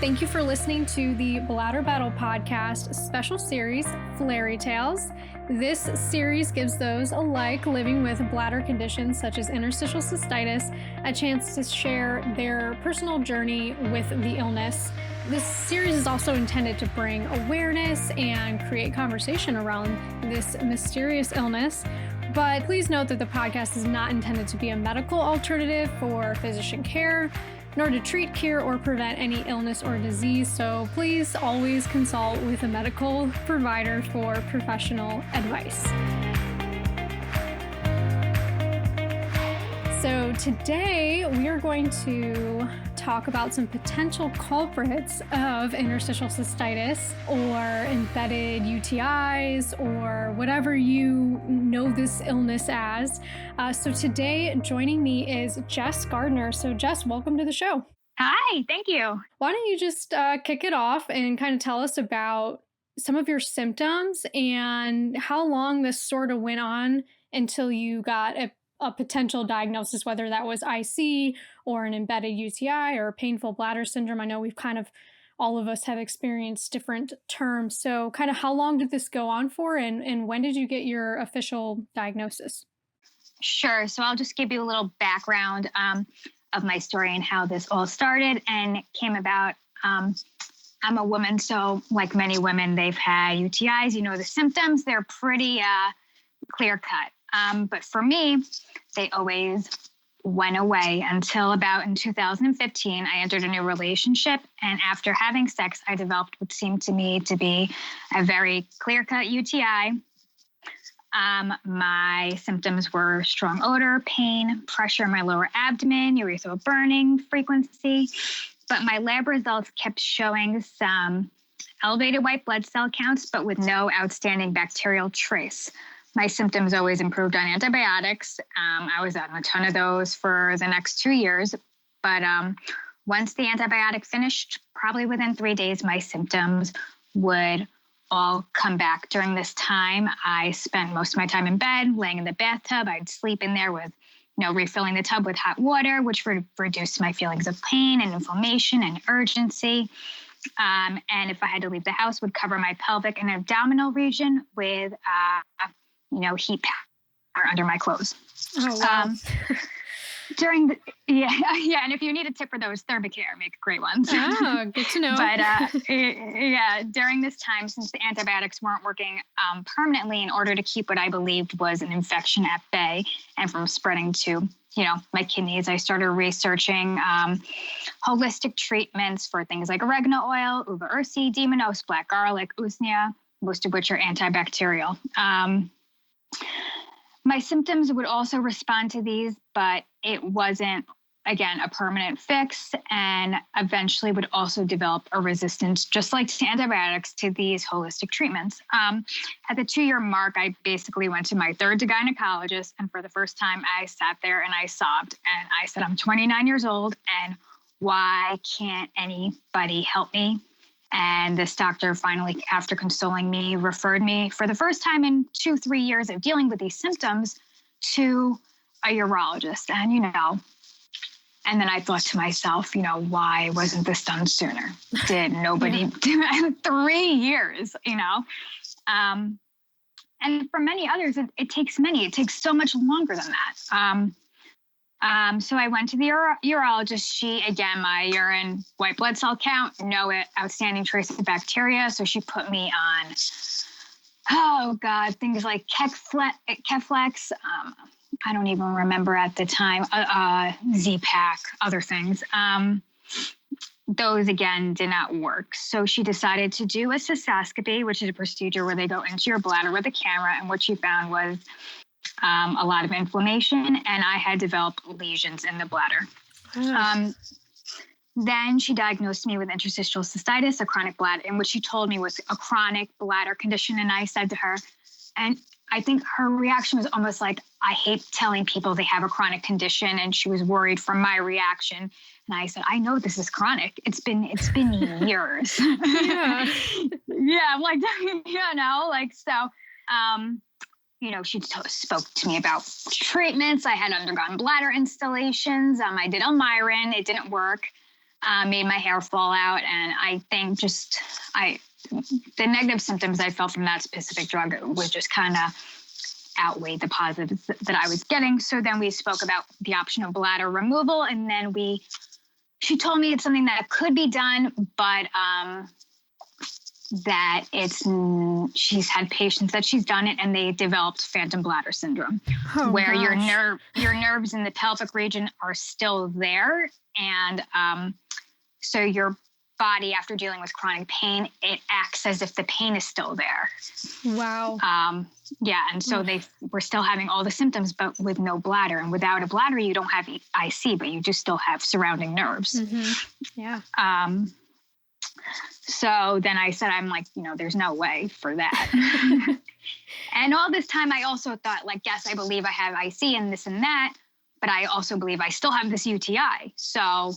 Thank you for listening to the Bladder Battle Podcast special series, Flarey Tales. This series gives those alike living with bladder conditions such as interstitial cystitis a chance to share their personal journey with the illness. This series is also intended to bring awareness and create conversation around this mysterious illness. But please note that the podcast is not intended to be a medical alternative for physician care, nor to treat, cure, or prevent any illness or disease. So please always consult with a medical provider for professional advice. So today we are going to talk about some potential culprits of interstitial cystitis or embedded UTIs or whatever you know this illness as. So today joining me is Jess Gardner. So Jess, welcome to the show. Hi, thank you. Why don't you just kick it off and kind of tell us about some of your symptoms and how long this sort of went on until you got a potential diagnosis, whether that was IC or an embedded UTI or painful bladder syndrome. I know we've all of us have experienced different terms. So kind of how long did this go on for and when did you get your official diagnosis? Sure. So I'll just give you a little background of my story and how this all started and came about. I'm a woman, so like many women, they've had UTIs. You know, the symptoms, they're pretty clear cut. But for me, they always went away until about in 2015, I entered a new relationship. And after having sex, I developed what seemed to me to be a very clear-cut UTI. My symptoms were strong odor, pain, pressure in my lower abdomen, urethral burning frequency. But my lab results kept showing some elevated white blood cell counts, but with no outstanding bacterial trace. My symptoms always improved on antibiotics. I was on a ton of those for the next 2 years. But once the antibiotic finished, probably within 3 days, my symptoms would all come back. During this time, I spent most of my time in bed, laying in the bathtub. I'd sleep in there with, refilling the tub with hot water, which would reduce my feelings of pain and inflammation and urgency. And if I had to leave the house, would cover my pelvic and abdominal region with heat powder under my clothes. Oh, wow. And if you need a tip for those, Thermacare make great ones. Oh, good to know. But during this time, since the antibiotics weren't working permanently, in order to keep what I believed was an infection at bay and from spreading to, my kidneys, I started researching holistic treatments for things like oregano oil, uva ursi, demonose, black garlic, usnea, most of which are antibacterial. My symptoms would also respond to these, but it wasn't, again, a permanent fix, and eventually would also develop a resistance, just like to antibiotics, to these holistic treatments. At the 2-year mark, I basically went to my third gynecologist, and for the first time, I sat there and I sobbed, and I said, I'm 29 years old, and why can't anybody help me? And this doctor finally, after consoling me, referred me for the first time in 2-3 years of dealing with these symptoms to a urologist. And, and then I thought to myself, why wasn't this done sooner? Did nobody do it? 3 years, And for many others, it takes so much longer than that. So I went to the urologist. She, again, my urine white blood cell count, no outstanding trace of bacteria. So she put me on, things like Keflex. I don't even remember at the time, Z-Pak, other things. Those, again, did not work. So she decided to do a cystoscopy, which is a procedure where they go into your bladder with a camera. And what she found was a lot of inflammation, and I had developed lesions in the bladder. Then she diagnosed me with interstitial cystitis, a chronic bladder, and what she told me was a chronic bladder condition. And I said to her, and I think her reaction was almost like, I hate telling people they have a chronic condition. And she was worried from my reaction. And I said, I know this is chronic. It's been years. Yeah. Yeah. I'm like, she spoke to me about treatments. I had undergone bladder installations. I did Almiron. It didn't work. made my hair fall out. And I think the negative symptoms I felt from that specific drug was just kind of outweighed the positives that I was getting. So then we spoke about the option of bladder removal. And then she told me it's something that could be done, but that she's had patients that she's done it and they developed phantom bladder syndrome, where your nerves in the pelvic region are still there. And so your body, after dealing with chronic pain, it acts as if the pain is still there. Wow. And so they were still having all the symptoms, but with no bladder. And without a bladder, you don't have IC, but you just still have surrounding nerves. Mm-hmm. Yeah. So then I said, I'm like, there's no way for that. And all this time I also thought, like, yes, I believe I have IC and this and that, but I also believe I still have this UTI. So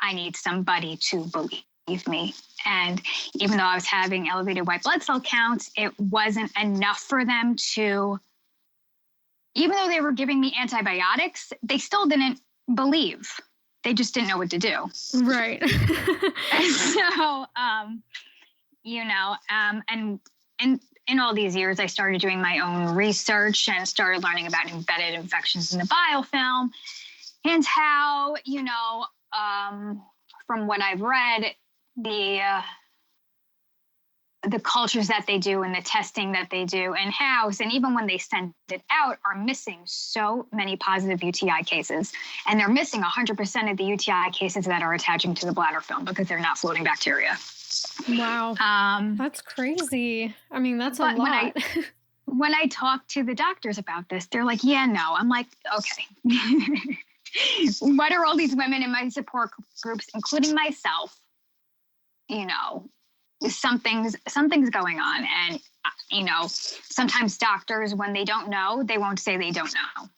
I need somebody to believe me. And even though I was having elevated white blood cell counts, it wasn't enough for them to, even though they were giving me antibiotics, they still didn't believe. They just didn't know what to do. Right. So, and in all these years, I started doing my own research and started learning about embedded infections in the biofilm and how, from what I've read, the cultures that they do and the testing that they do in-house, and even when they send it out, are missing so many positive UTI cases. And they're missing 100% of the UTI cases that are attaching to the bladder film because they're not floating bacteria. Wow. That's crazy. I mean, that's a lot. When I talk to the doctors about this, they're like, yeah, no. I'm like, okay. What are all these women in my support groups, including myself, something's going on. And, sometimes doctors, when they don't know, they won't say they don't know.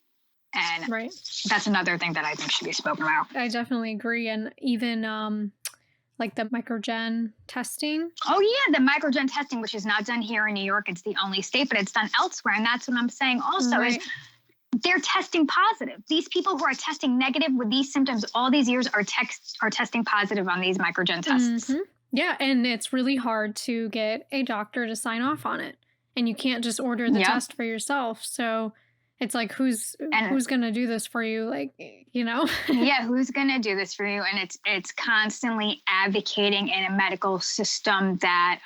And right. That's another thing that I think should be spoken about. I definitely agree. And even like the Microgen testing. Oh, yeah, the Microgen testing, which is not done here in New York. It's the only state, but it's done elsewhere. And that's what I'm saying also right. is they're testing positive. These people who are testing negative with these symptoms all these years are testing positive on these Microgen tests. Mm-hmm. Yeah, and it's really hard to get a doctor to sign off on it. And you can't just order the test for yourself. So it's like, who's going to do this for you? Like, Yeah, who's going to do this for you? And it's constantly advocating in a medical system that,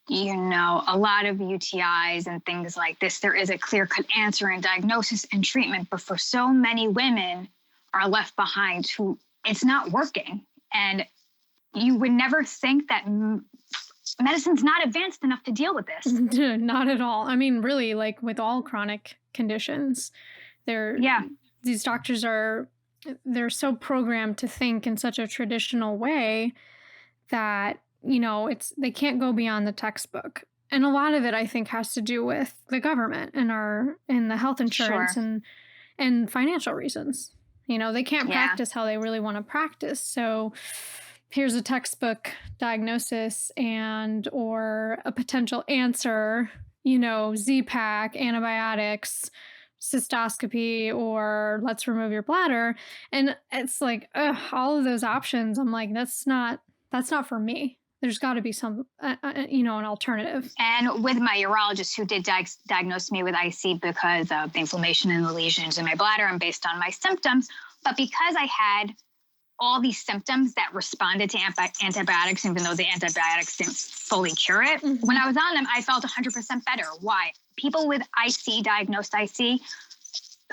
a lot of UTIs and things like this, there is a clear-cut answer and diagnosis and treatment. But for so many women are left behind who it's not working. And you would never think that medicine's not advanced enough to deal with this. Not at all. I mean, really, like with all chronic conditions, these doctors they're so programmed to think in such a traditional way that, they can't go beyond the textbook. And a lot of it, I think, has to do with the government and the health insurance and financial reasons. They can't practice how they really want to practice. So here's a textbook diagnosis or a potential answer, Z-Pak, antibiotics, cystoscopy, or let's remove your bladder. And it's like, all of those options. I'm like, that's not for me. There's got to be some, an alternative. And with my urologist who did diagnose me with IC because of the inflammation and the lesions in my bladder and based on my symptoms, but because I had all these symptoms that responded to antibiotics, even though the antibiotics didn't fully cure it, when I was on them, I felt 100% better. Why? People with IC, diagnosed IC,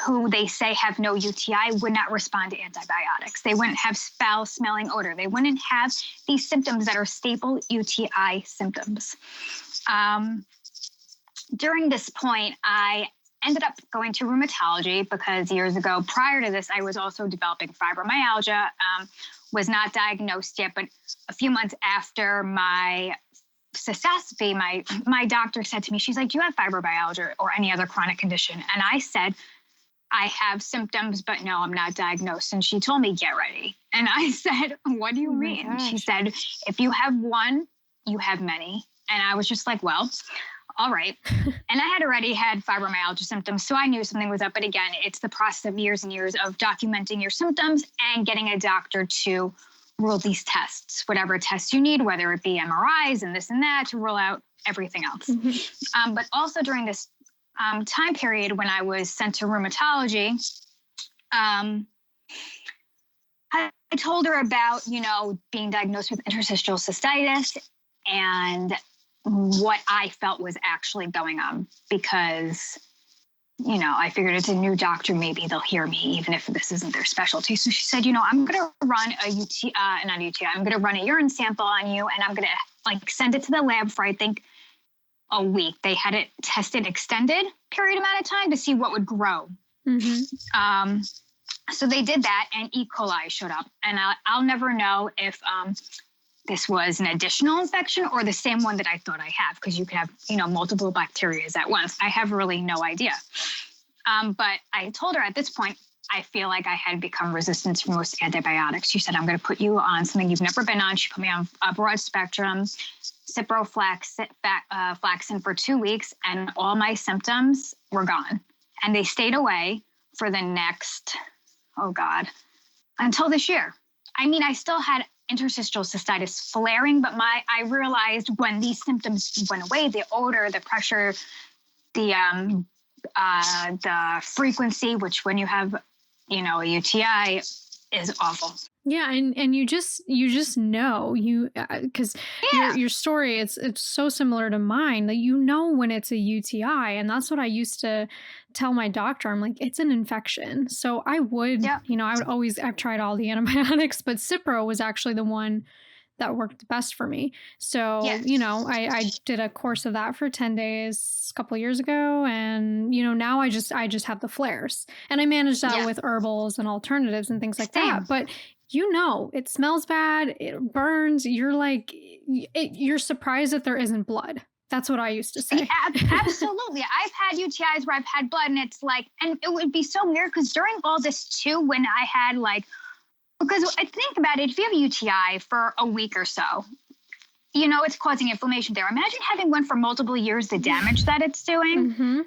who they say have no UTI would not respond to antibiotics. They wouldn't have foul-smelling odor. They wouldn't have these symptoms that are staple UTI symptoms. During this point, I ended up going to rheumatology because years ago, prior to this, I was also developing fibromyalgia, was not diagnosed yet, but a few months after my cystoscopy, my doctor said to me, she's like, do you have fibromyalgia or any other chronic condition? And I said, I have symptoms, but no, I'm not diagnosed. And she told me, get ready. And I said, what do you mean? She said, if you have one, you have many. And I was just like, well, all right. And I had already had fibromyalgia symptoms, so I knew something was up. But again, it's the process of years and years of documenting your symptoms and getting a doctor to rule these tests, whatever tests you need, whether it be MRIs and this and that, to rule out everything else. But also during this time period when I was sent to rheumatology, I told her about, being diagnosed with interstitial cystitis and what I felt was actually going on, because, I figured it's a new doctor, maybe they'll hear me, even if this isn't their specialty. So she said, I'm going to run I'm going to run a urine sample on you, and I'm going to send it to the lab for, I think, a week. They had it tested extended period amount of time to see what would grow. So they did that, and E. coli showed up, and I'll never know if this was an additional infection or the same one that I thought I have, because you could have, multiple bacteria at once. I have really no idea. But I told her at this point, I feel like I had become resistant to most antibiotics. She said, I'm going to put you on something you've never been on. She put me on a broad spectrum, ciprofloxacin for 2 weeks, and all my symptoms were gone. And they stayed away for the next, until this year. I mean, I still had interstitial cystitis flaring, but I realized when these symptoms went away, the odor, the pressure, the frequency, which when you have, a UTI, is awful. Yeah, and you just know, because your story, it's so similar to mine, that when it's a UTI, and that's what I used to tell my doctor. I'm like, it's an infection. So I would, I've tried all the antibiotics, but Cipro was actually the one that worked best for me. So, I did a course of that for 10 days a couple of years ago. And, now I just have the flares, and I manage that with herbals and alternatives and things like that. But it smells bad. It burns. You're like, you're surprised that there isn't blood. That's what I used to say. Absolutely. I've had UTIs where I've had blood, and it's like, and it would be so weird because during all this too, when I had because I think about it, if you have a UTI for a week or so, it's causing inflammation there. Imagine having one for multiple years, the damage that it's doing,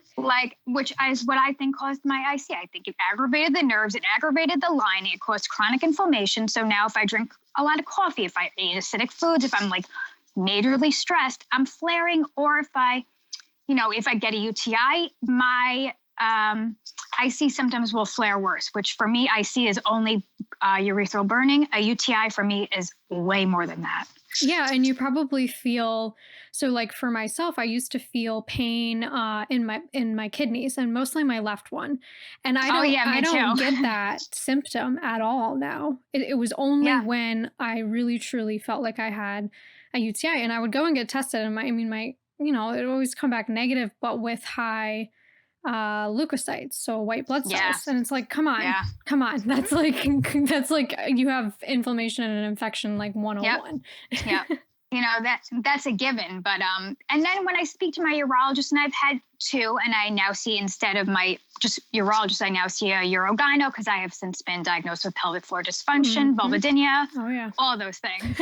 which is what I think caused my IC. I think it aggravated the nerves, it aggravated the lining, it caused chronic inflammation. So now if I drink a lot of coffee, if I eat acidic foods, if I'm majorly stressed, I'm flaring. Or if I get a UTI, my IC symptoms will flare worse, which for me, IC is only urethral burning. A UTI for me is way more than that. Yeah, and you probably feel, so for myself, I used to feel pain in my kidneys, and mostly my left one. And I don't get that symptom at all now. It was only when I really truly felt like I had a UTI, and I would go and get tested, and it would always come back negative, but with high leukocytes, so white blood cells. And it's like, come on. That's like you have inflammation and an infection 101. That's a given. But and then when I speak to my urologist, and I've had two, and I now see, instead of my just urologist, I now see a urogyno, because I have since been diagnosed with pelvic floor dysfunction, vulvodynia, all those things.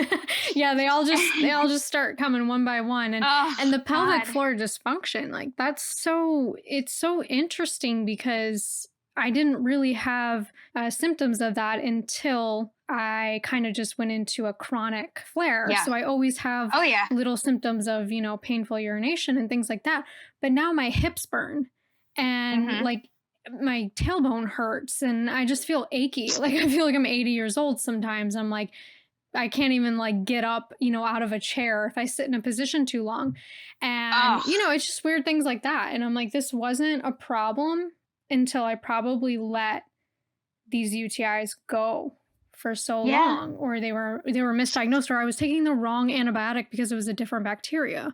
They all just start coming one by one, and the pelvic floor dysfunction, it's so interesting, because I didn't really have symptoms of that until I kind of just went into a chronic flare. So I always have little symptoms of, painful urination and things like that. But now my hips burn, and my tailbone hurts, and I just feel achy. I feel like I'm 80 years old sometimes. I'm like, I can't even get up, out of a chair if I sit in a position too long. And, it's just weird things like that. And I'm like, this wasn't a problem until I probably let these UTIs go for so long, or they were misdiagnosed, or I was taking the wrong antibiotic because it was a different bacteria,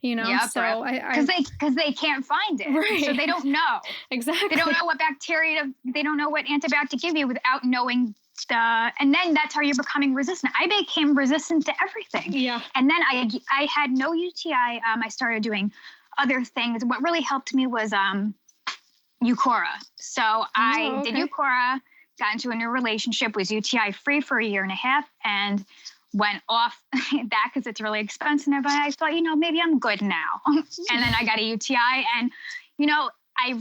so because they can't find it, right. So they don't know. Exactly. They don't know what bacteria, they don't know what antibiotic to give you without knowing and then that's how you're becoming resistant. I became resistant to everything. And then I had no UTI. I started doing other things. What really helped me was Eucora. So I did Eucora, got into a new relationship, was UTI free for 1.5 years. And went off that because it's really expensive. But I thought, maybe I'm good now. And then I got a UTI, and, I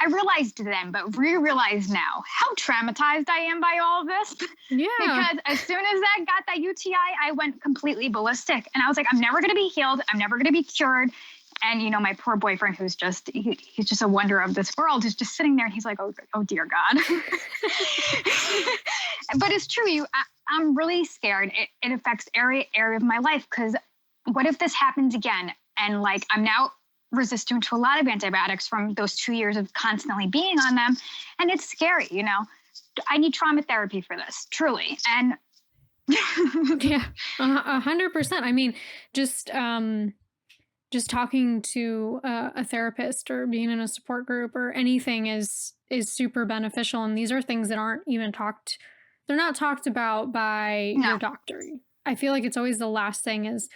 realized then, but realize now how traumatized I am by all of this. Yeah. Because as soon as I got that UTI, I went completely ballistic. And I was like, I'm never going to be healed. I'm never going to be cured. And, my poor boyfriend, who's he's just a wonder of this world, is just sitting there and he's like, oh dear God. But it's true. I'm really scared. It affects every area of my life. Because what if this happens again? And like, I'm now resistant to a lot of antibiotics from those 2 years of constantly being on them. And it's scary, I need trauma therapy for this, truly. And yeah, 100%. I mean, just talking to a therapist or being in a support group or anything is super beneficial. And these are things that aren't even they're not talked about by your doctor. I feel like it's always the last thing is,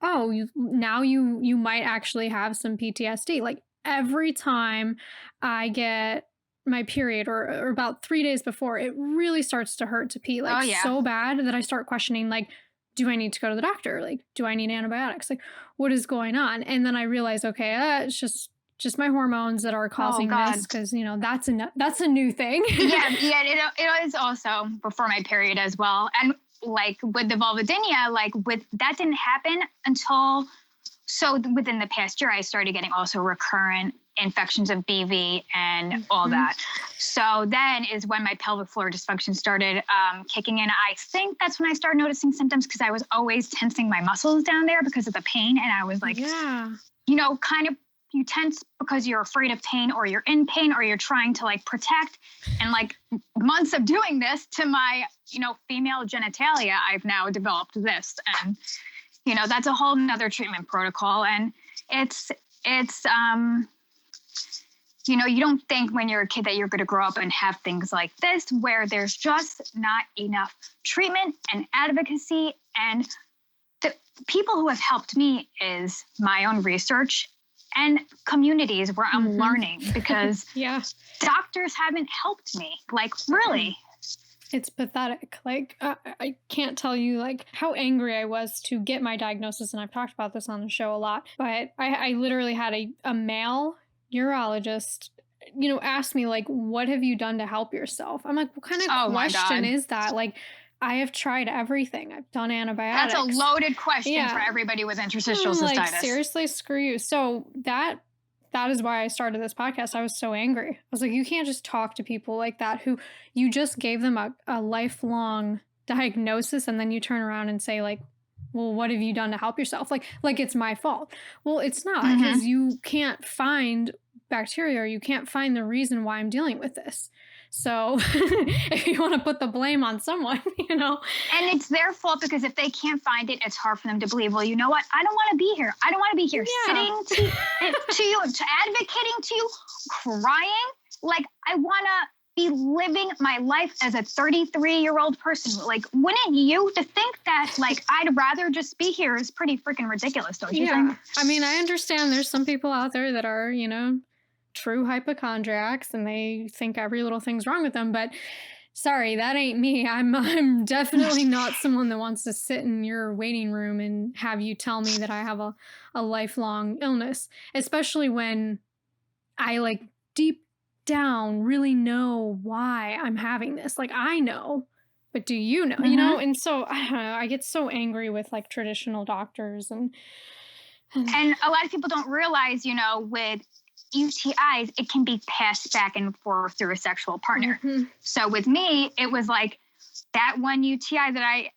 oh, you might actually have some PTSD. Like every time I get my period or about 3 days before, it really starts to hurt to pee, so bad that I start questioning, like, do I need to go to the doctor? Like, do I need antibiotics? Like, what is going on? And then I realize, okay, it's just my hormones that are causing this, because that's a new thing. It is also before my period as well. And like with the vulvodynia, that didn't happen until, so within the past year, I started getting also recurrent infections of BV and all that. So then is when my pelvic floor dysfunction started kicking in. I think that's when I started noticing symptoms, because I was always tensing my muscles down there because of the pain. And I was like, kind of, you tense because you're afraid of pain, or you're in pain, or you're trying to like protect. And like months of doing this to my, female genitalia, I've now developed this. And, that's a whole nother treatment protocol. And it's you don't think when you're a kid that you're going to grow up and have things like this, where there's just not enough treatment and advocacy. And the people who have helped me is my own research and communities where I'm learning, because doctors haven't helped me, like really. It's pathetic. Like, I can't tell you like how angry I was to get my diagnosis. And I've talked about this on the show a lot, but I literally had a male urologist, ask me like, what have you done to help yourself? I'm like, what kind of question is that? Like, I have tried everything. I've done antibiotics. That's a loaded question for everybody with interstitial cystitis. Like, seriously, screw you. So that is why I started this podcast. I was so angry. I was like, you can't just talk to people like that who you just gave them a lifelong diagnosis, and then you turn around and say like, well, what have you done to help yourself? Like it's my fault. Well, it's not, because you can't find bacteria, or you can't find the reason why I'm dealing with this. So if you want to put the blame on someone, And it's their fault, because if they can't find it, it's hard for them to believe, well, you know what? I don't want to be here. I don't want to be here sitting to you, to advocating to you, crying. Like, I want to be living my life as a 33-year-old person. Like, wouldn't you? To think that, like, I'd rather just be here is pretty freaking ridiculous, don't you think? I mean, I understand there's some people out there that are, true hypochondriacs, and they think every little thing's wrong with them, but sorry, that ain't me. I'm definitely not someone that wants to sit in your waiting room and have you tell me that I have a lifelong illness, especially when I like deep down really know why I'm having this. Like, I know, but do you know? And so I don't know, I get so angry with like traditional doctors and a lot of people don't realize, with UTIs, it can be passed back and forth through a sexual partner. So with me, it was like that one UTI that I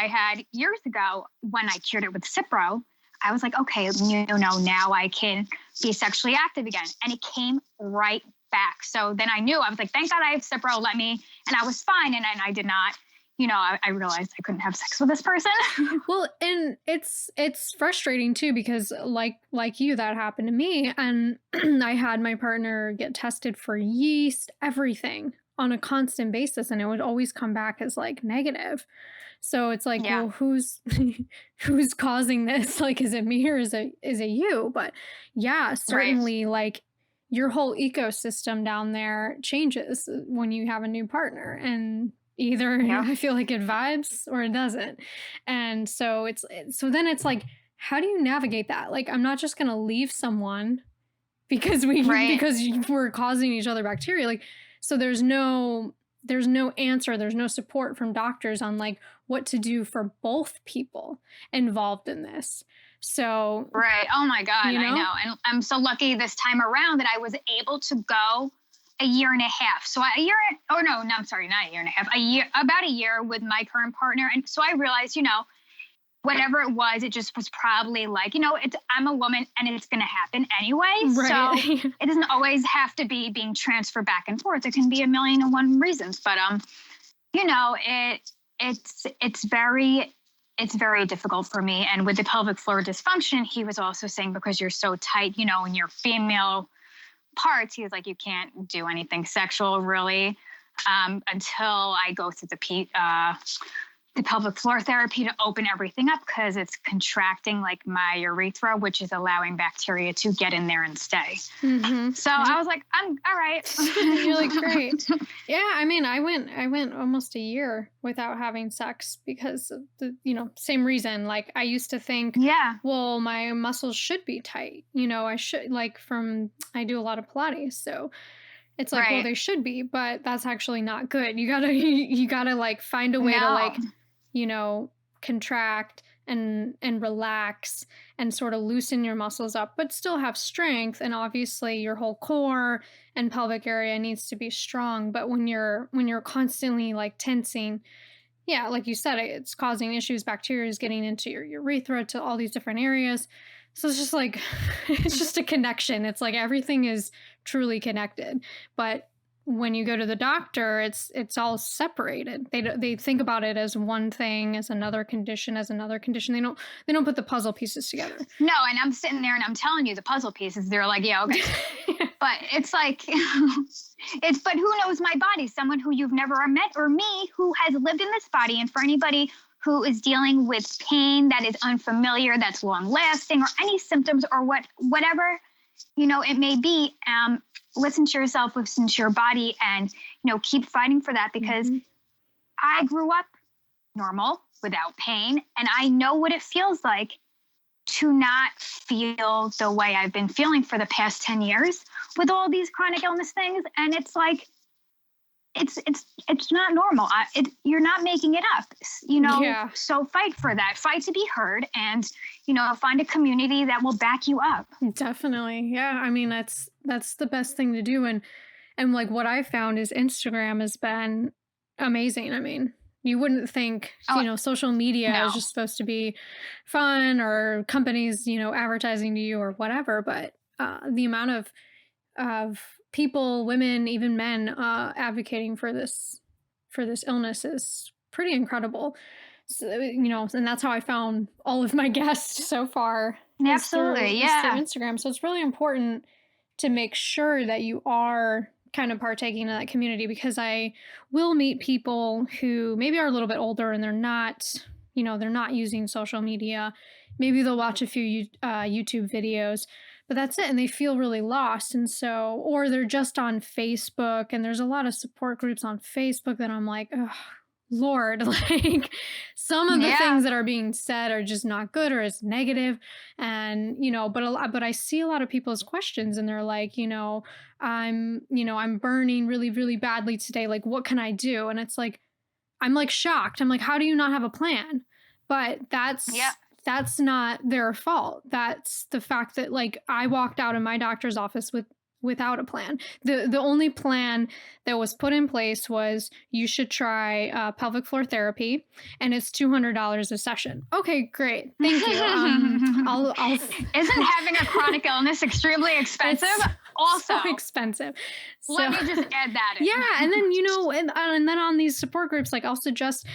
had years ago, when I cured it with Cipro, I was like, okay, now I can be sexually active again. And it came right back. So then I knew, I was like, thank God I have Cipro, and I was fine. And I did not, I realized I couldn't have sex with this person. Well, and it's frustrating too, because like you, that happened to me. And I had my partner get tested for yeast, everything on a constant basis. And it would always come back as like negative. So it's like, well, who's causing this? Like, is it me or is it you? But yeah, certainly like your whole ecosystem down there changes when you have a new partner. And Either I feel like it vibes or it doesn't. And so then it's like, how do you navigate that? Like, I'm not just going to leave someone because we're causing each other bacteria. Like, so there's no answer. There's no support from doctors on like what to do for both people involved in this. So, right. Oh my God. I know. And I'm so lucky this time around that I was able to go a year and a half. So about a year with my current partner. And so I realized, whatever it was, it just was probably like, I'm a woman and it's going to happen anyway. Right. So it doesn't always have to be being transferred back and forth. It can be 1,000,001 reasons, but, it's very difficult for me. And with the pelvic floor dysfunction, he was also saying, because you're so tight, in your female parts, he was like, you can't do anything sexual really until I go through the pelvic floor therapy to open everything up, because it's contracting like my urethra, which is allowing bacteria to get in there and stay. Mm-hmm. So I was like, I'm all right. You're like, great. Yeah. I mean, I went almost a year without having sex because of the, same reason. Like I used to think, well, my muscles should be tight. I should I do a lot of Pilates. So it's like, well, they should be, but that's actually not good. You gotta like find a way to like, contract and relax and sort of loosen your muscles up, but still have strength. And obviously your whole core and pelvic area needs to be strong. But when you're constantly like tensing, like you said, it's causing issues. Bacteria is getting into your urethra, to all these different areas. So it's just like, it's just a connection. It's like everything is truly connected. But when you go to the doctor, it's all separated. They think about it as one thing, as another condition. They don't put the puzzle pieces together. No, and I'm sitting there and I'm telling you the puzzle pieces. They're like, yeah, okay. But it's like, but who knows my body? Someone who you've never met, or me who has lived in this body. And for anybody who is dealing with pain that is unfamiliar, that's long lasting, or any symptoms or whatever, it may be, listen to yourself, listen to your body, and, keep fighting for that, because I grew up normal without pain, and I know what it feels like to not feel the way I've been feeling for the past 10 years with all these chronic illness things. And it's like, it's not normal. You're not making it up, So fight for that, fight to be heard, and, find a community that will back you up. Definitely. Yeah. I mean, that's the best thing to do. And like what I found is Instagram has been amazing. I mean, you wouldn't think, social media is just supposed to be fun, or companies, advertising to you or whatever. But the amount of people, women, even men, advocating for this illness is pretty incredible. So, and that's how I found all of my guests so far. Absolutely. Through Instagram. So it's really important to make sure that you are kind of partaking in that community, because I will meet people who maybe are a little bit older and they're not using social media. Maybe they'll watch a few YouTube videos, but that's it. And they feel really lost. And so, or they're just on Facebook, and there's a lot of support groups on Facebook that I'm like, oh, Lord, like some of the things that are being said are just not good, or it's negative. And, but I see a lot of people's questions, and they're like, I'm burning really, really badly today. Like, what can I do? And it's like, I'm like shocked. I'm like, how do you not have a plan? But that's not their fault. That's the fact that like I walked out of my doctor's office without a plan. The only plan that was put in place was you should try pelvic floor therapy, and it's $200 a session. Okay, great. Thank you. Isn't having a chronic illness extremely expensive? Also so expensive. Let me just add that in. Yeah, and then and then on these support groups, like I'll suggest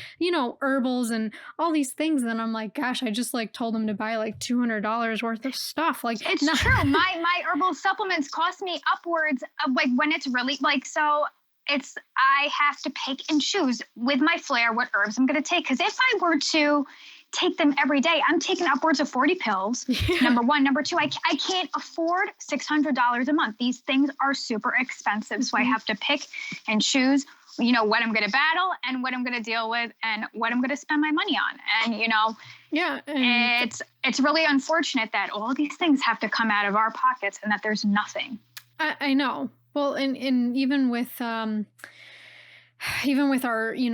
herbals and all these things, and then I'm like, gosh, I just like told them to buy like $200 worth of stuff. Like it's true. My herbal supplements cost me upwards of like when it's really like so. I have to pick and choose with my flare what herbs I'm going to take, because if I were to take them every day, I'm taking upwards of 40 pills. Yeah. Number one. Number two, I can't afford $600 a month. These things are super expensive. So I have to pick and choose what I'm going to battle and what I'm going to deal with and what I'm going to spend my money on. And, Yeah. it's really unfortunate that all these things have to come out of our pockets and that there's nothing. I know. Well, and even with our,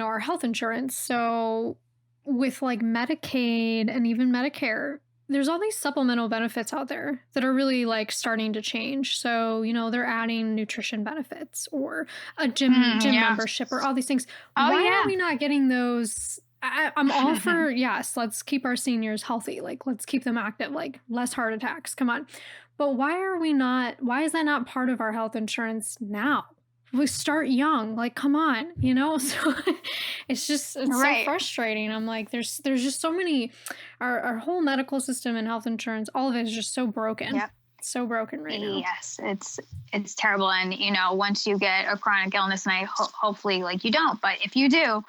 our health insurance. So with like Medicaid and even Medicare, there's all these supplemental benefits out there that are really like starting to change. So, they're adding nutrition benefits or a gym membership or all these things. Why are we not getting those? I'm all for, yes, let's keep our seniors healthy. Like, let's keep them active, like less heart attacks. Come on. But why is that not part of our health insurance now? We start young, like, come on, so it's so frustrating. I'm like, there's just so many, our whole medical system and health insurance, all of it is just so broken. Yep. It's so broken right now. Yes, it's terrible. And, once you get a chronic illness, and I hopefully like you don't, but if you do,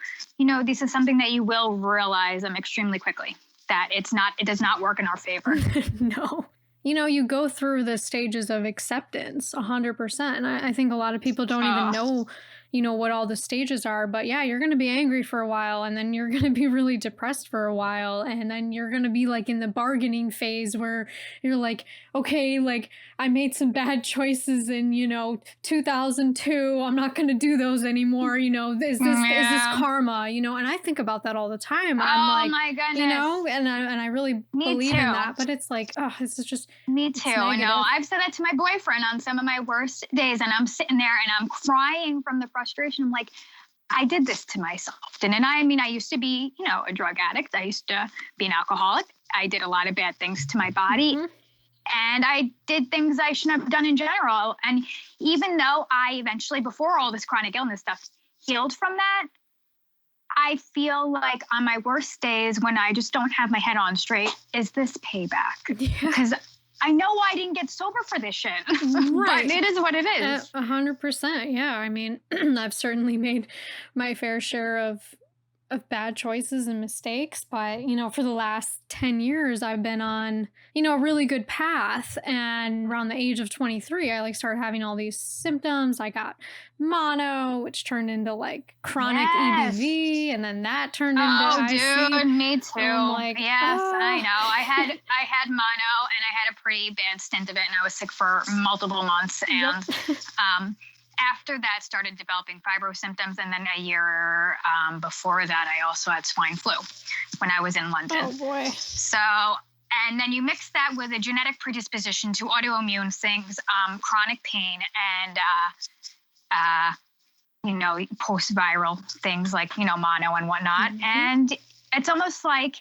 this is something that you will realize extremely quickly, that it does not work in our favor. No. You go through the stages of acceptance 100%. And I think a lot of people don't even know, what all the stages are. But yeah, you're going to be angry for a while, and then you're going to be really depressed for a while. And then you're going to be like in the bargaining phase where you're like, okay, like I made some bad choices in, 2002. I'm not going to do those anymore. Is this karma? And I think about that all the time. I'm like, my goodness. and I really believe in that. But it's like, this is just. Me too. I know. I've said that to my boyfriend on some of my worst days, and I'm sitting there and I'm crying from the frustration. I'm like, I did this to myself. And I used to be, a drug addict. I used to be an alcoholic. I did a lot of bad things to my body. Mm-hmm. And I did things I shouldn't have done in general. And even though I eventually, before all this chronic illness stuff, healed from that, I feel like on my worst days when I just don't have my head on straight, is this payback? Because I know I didn't get sober for this shit. Right. But it is what it is. 100%. Yeah. I've certainly made my fair share of bad choices and mistakes. But, for the last 10 years, I've been on, a really good path. And around the age of 23, I started having all these symptoms. I got mono, which turned into chronic EBV. And then that turned into IC. Dude, me too. I know. I had mono, and I had a pretty bad stint of it, and I was sick for multiple months. And, after that, started developing fibro symptoms, and then a year before that, I also had swine flu when I was in London. Oh, boy. So, and then you mix that with a genetic predisposition to autoimmune things, chronic pain, and, post-viral things like, mono and whatnot. Mm-hmm. And it's almost like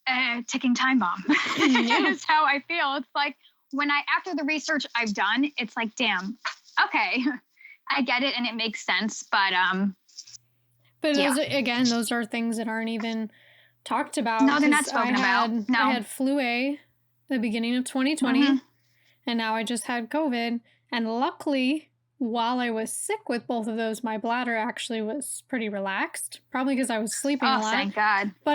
a ticking time bomb. That's how I feel. It's like, after the research I've done, it's like, damn, okay, I get it and it makes sense. But those are things that aren't even talked about. No, they're not spoken about. No. I had flu A the beginning of 2020, mm-hmm. and now I just had COVID. And luckily, while I was sick with both of those, my bladder actually was pretty relaxed, probably because I was sleeping a lot. Oh, thank God. But